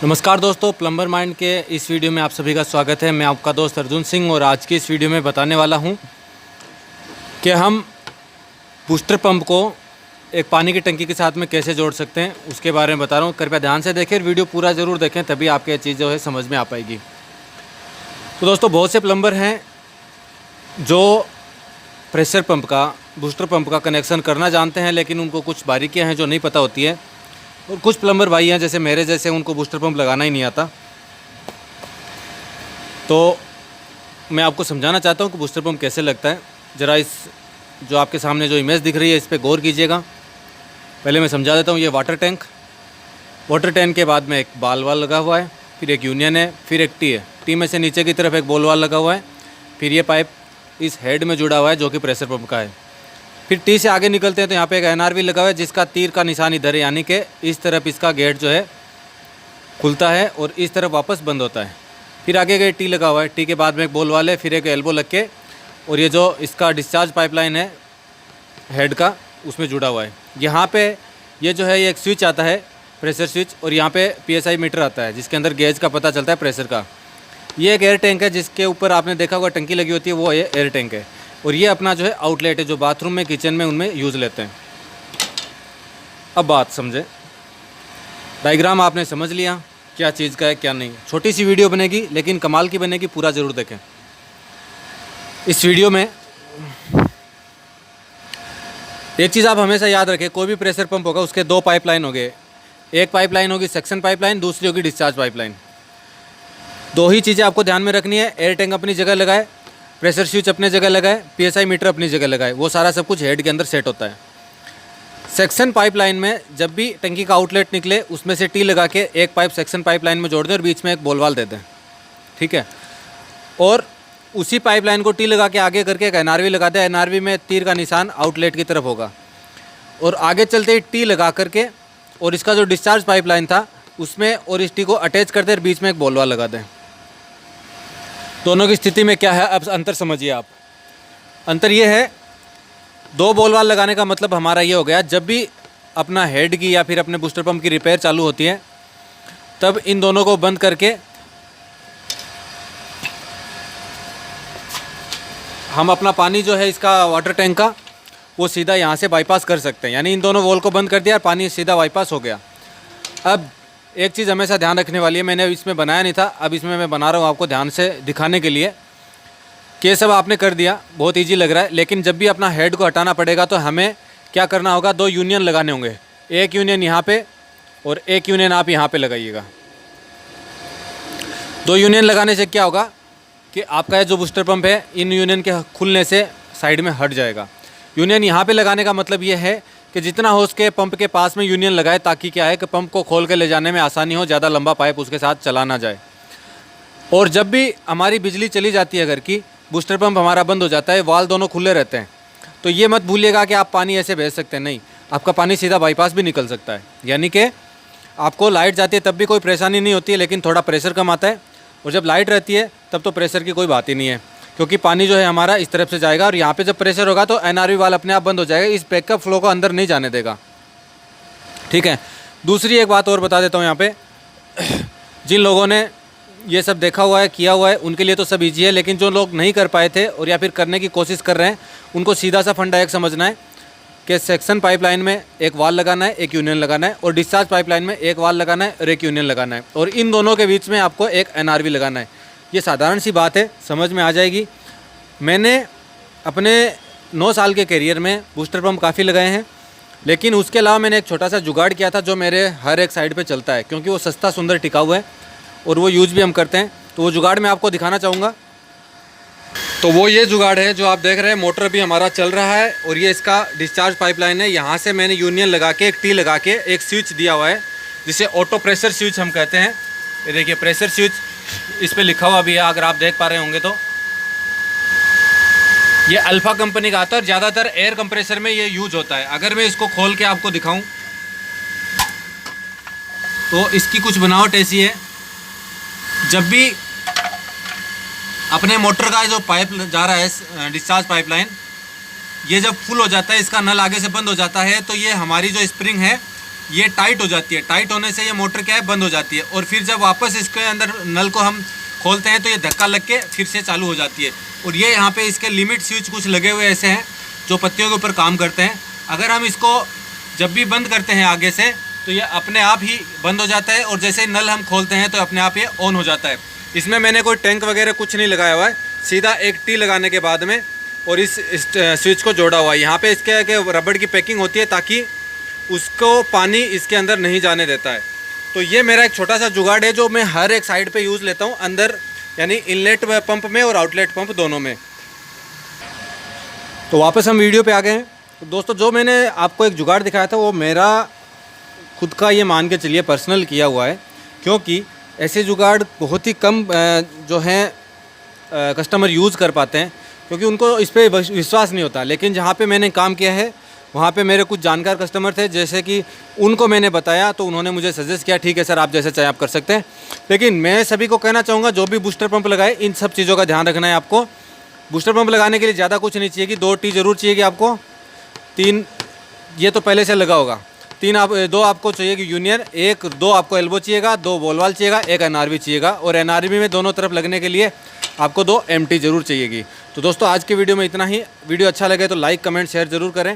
नमस्कार दोस्तों, plumber mind के इस वीडियो में आप सभी का स्वागत है। मैं आपका दोस्त अर्जुन सिंह और आज की इस वीडियो में बताने वाला हूं कि हम बूस्टर पंप को एक पानी की टंकी के साथ में कैसे जोड़ सकते हैं, उसके बारे में बता रहा हूं। कृपया ध्यान से देखें, वीडियो पूरा ज़रूर देखें, तभी आपको ये चीज़ जो है समझ में आ पाएगी। तो दोस्तों, बहुत से प्लम्बर हैं जो प्रेशर पंप का, बूस्टर पंप का कनेक्शन करना जानते हैं, लेकिन उनको कुछ बारीकियाँ हैं जो नहीं पता होती है। और कुछ प्लम्बर भाई हैं जैसे मेरे जैसे, उनको बूस्टर पंप लगाना ही नहीं आता। तो मैं आपको समझाना चाहता हूँ कि बूस्टर पंप कैसे लगता है। ज़रा इस जो आपके सामने जो इमेज दिख रही है, इस पर गौर कीजिएगा। पहले मैं समझा देता हूँ। ये वाटर टैंक के बाद में एक बाल वाल लगा हुआ है, फिर एक यूनियन है, फिर एक टी है। टी में से नीचे की तरफ एक बोल वाल लगा हुआ है, फिर ये पाइप इस हेड में जुड़ा हुआ है जो कि प्रेशर पंप का है। फिर टी से आगे निकलते हैं तो यहाँ पे एक एनआरवी लगा हुआ है जिसका तीर का निशान इधर है, यानी कि इस तरफ इसका गेट जो है खुलता है और इस तरफ वापस बंद होता है। फिर आगे गए टी लगा हुआ है, टी के बाद में एक बोल वाले, फिर एक एल्बो लग के, और ये जो इसका डिस्चार्ज पाइपलाइन है हेड का, उसमें जुड़ा हुआ है। यहाँ पे ये जो है ये एक स्विच आता है, प्रेशर स्विच, और यहाँ पे PSI मीटर आता है जिसके अंदर गेज का पता चलता है प्रेशर का। ये एक एयर टैंक है जिसके ऊपर आपने देखा होगा टंकी लगी होती है, वो ये एयर टैंक है। और ये अपना जो है आउटलेट है जो बाथरूम में, किचन में, उनमें यूज़ लेते हैं। अब बात समझे, डायग्राम आपने समझ लिया क्या चीज़ का है क्या नहीं। छोटी सी वीडियो बनेगी लेकिन कमाल की बनेगी, पूरा ज़रूर देखें। इस वीडियो में एक चीज़ आप हमेशा याद रखें, कोई भी प्रेशर पंप होगा उसके दो पाइपलाइन होंगे। एक पाइपलाइन होगी सेक्शन पाइपलाइन, दूसरी होगी डिस्चार्ज पाइपलाइन। दो ही चीज़ें आपको ध्यान में रखनी है। एयर टैंक अपनी जगह लगाए, प्रेशर स्विच अपनी जगह लगाए, PSI मीटर अपनी जगह लगाए, वो सारा सब कुछ हेड के अंदर सेट होता है। सेक्शन पाइपलाइन में जब भी टंकी का आउटलेट निकले उसमें से टी लगा के एक पाइप सेक्शन पाइपलाइन में जोड़ दें और बीच में एक बोल वाल दे दें, ठीक है। और उसी पाइपलाइन को टी लगा के आगे करके एक NRV लगा दें। NRV में तीर का निशान आउटलेट की तरफ होगा, और आगे चलते ही टी लगा करके और इसका जो डिस्चार्ज पाइपलाइन था उसमें और इस टी को अटैच कर दें और बीच में एक बोल वाल लगा दें। दोनों की स्थिति में क्या है, अब अंतर समझिए आप। अंतर ये है, दो बोल वाल लगाने का मतलब हमारा ये हो गया, जब भी अपना हेड की या फिर अपने बूस्टर पंप की रिपेयर चालू होती है तब इन दोनों को बंद करके हम अपना पानी जो है इसका वाटर टैंक का, वो सीधा यहाँ से बाईपास कर सकते हैं। यानी इन दोनों वॉल को बंद कर दिया और पानी सीधा बाईपास हो गया। अब एक चीज़ हमेशा ध्यान रखने वाली है, मैंने इसमें बनाया नहीं था, अब इसमें मैं बना रहा हूँ आपको ध्यान से दिखाने के लिए कि ये सब आपने कर दिया, बहुत इजी लग रहा है। लेकिन जब भी अपना हेड को हटाना पड़ेगा तो हमें क्या करना होगा, दो यूनियन लगाने होंगे। एक यूनियन यहाँ पे और एक यूनियन आप यहाँ पे लगाइएगा। दो यूनियन लगाने से क्या होगा कि आपका ये जो बूस्टर पंप है इन यूनियन के खुलने से साइड में हट जाएगा। यूनियन यहाँ पे लगाने का मतलब ये है कि जितना हो सके पंप के पास में यूनियन लगाए, ताकि क्या है कि पंप को खोल के ले जाने में आसानी हो, ज़्यादा लंबा पाइप उसके साथ चला ना जाए। और जब भी हमारी बिजली चली जाती है घर की, बूस्टर पंप हमारा बंद हो जाता है, वाल दोनों खुले रहते हैं, तो ये मत भूलिएगा कि आप पानी ऐसे भेज सकते हैं। नहीं, आपका पानी सीधा बाईपास भी निकल सकता है। यानी कि आपको लाइट जाती है तब भी कोई परेशानी नहीं होती है, लेकिन थोड़ा प्रेशर कम आता है। और जब लाइट रहती है तब तो प्रेशर की कोई बात ही नहीं है, क्योंकि पानी जो है हमारा इस तरफ से जाएगा और यहाँ पे जब प्रेशर होगा तो NRV वाल अपने आप बंद हो जाएगा, इस बैकअप फ्लो को अंदर नहीं जाने देगा, ठीक है। दूसरी एक बात और बता देता हूँ यहाँ पे, जिन लोगों ने ये सब देखा हुआ है, किया हुआ है, उनके लिए तो सब ईजी है, लेकिन जो लोग नहीं कर पाए थे और या फिर करने की कोशिश कर रहे हैं, उनको सीधा सा फंडा एक समझना है कि सेक्शन पाइपलाइन में एक वाल लगाना है, एक यूनियन लगाना है, और डिस्चार्ज पाइपलाइन में एक वाल लगाना है और एक यूनियन लगाना है, और इन दोनों के बीच में आपको एक NRV लगाना है। ये साधारण सी बात है, समझ में आ जाएगी। मैंने अपने 9 साल के करियर में बूस्टर पंप काफ़ी लगाए हैं, लेकिन उसके अलावा मैंने एक छोटा सा जुगाड़ किया था जो मेरे हर एक साइड पे चलता है, क्योंकि वो सस्ता, सुंदर, टिकाऊ है और वो यूज़ भी हम करते हैं। तो वो जुगाड़ मैं आपको दिखाना चाहूँगा। तो वो ये जुगाड़ है जो आप देख रहे हैं, मोटर भी हमारा चल रहा है और ये इसका डिस्चार्ज पाइपलाइन है। यहाँ से मैंने यूनियन लगा के, एक टी लगा के, एक स्विच दिया हुआ है जिसे ऑटो प्रेशर स्विच हम कहते हैं। ये देखिए प्रेशर स्विच इस पर लिखा हुआ भी है, अगर आप देख पा रहे होंगे तो। ये अल्फा कंपनी का आता है और ज़्यादातर एयर कंप्रेसर में ये यूज होता है। अगर मैं इसको खोल के आपको दिखाऊं तो इसकी कुछ बनावट ऐसी है, जब भी अपने मोटर का जो पाइप जा रहा है डिस्चार्ज पाइपलाइन, ये जब फुल हो जाता है, इसका नल आगे से बंद हो जाता है, तो ये हमारी जो स्प्रिंग है ये टाइट हो जाती है। टाइट होने से ये मोटर क्या है बंद हो जाती है, और फिर जब वापस इसके अंदर नल को हम खोलते हैं तो ये धक्का लग के फिर से चालू हो जाती है। और ये यहाँ पे इसके लिमिट स्विच कुछ लगे हुए ऐसे हैं जो पत्तियों के ऊपर काम करते हैं। अगर हम इसको जब भी बंद करते हैं आगे से तो ये अपने आप ही बंद हो जाता है, और जैसे ही नल हम खोलते हैं तो अपने आप ये ऑन हो जाता है। इसमें मैंने कोई टैंक वगैरह कुछ नहीं लगाया हुआ है, सीधा एक टी लगाने के बाद में और इस स्विच को जोड़ा हुआ है। यहाँ पे इसके कि रबड़ की पैकिंग होती है ताकि उसको पानी इसके अंदर नहीं जाने देता है। तो ये मेरा एक छोटा सा जुगाड़ है जो मैं हर एक साइड पे यूज़ लेता हूँ, अंदर यानी इनलेट पंप में और आउटलेट पंप दोनों में। तो वापस हम वीडियो पे आ गए हैं। तो दोस्तों जो मैंने आपको एक जुगाड़ दिखाया था वो मेरा खुद का ये मान के चलिए पर्सनल किया हुआ है, क्योंकि ऐसे जुगाड़ बहुत ही कम जो हैं कस्टमर यूज़ कर पाते हैं, क्योंकि उनको इस पर विश्वास नहीं होता। लेकिन जहाँ पे मैंने काम किया है वहाँ पे मेरे कुछ जानकार कस्टमर थे, जैसे कि उनको मैंने बताया तो उन्होंने मुझे सजेस्ट किया ठीक है सर आप जैसे चाहे आप कर सकते हैं। लेकिन मैं सभी को कहना चाहूँगा जो भी बूस्टर पंप लगाए इन सब चीज़ों का ध्यान रखना है आपको। बूस्टर पंप लगाने के लिए ज़्यादा कुछ नहीं चाहिए कि 2 टी ज़रूर चाहिए कि आपको, 3 ये तो पहले से लगा होगा, 2 आपको चाहिए कि यूनियन, 2 आपको एल्बो चाहिएगा, 2 बॉल वाल चाहिएगा, 1 एनआरवी चाहिएगा, और एनआरवी में दोनों तरफ लगने के लिए आपको 2 एमटी ज़रूर चाहिएगी। तो दोस्तों आज के वीडियो में इतना ही। वीडियो अच्छा लगे तो लाइक कमेंट शेयर ज़रूर करें।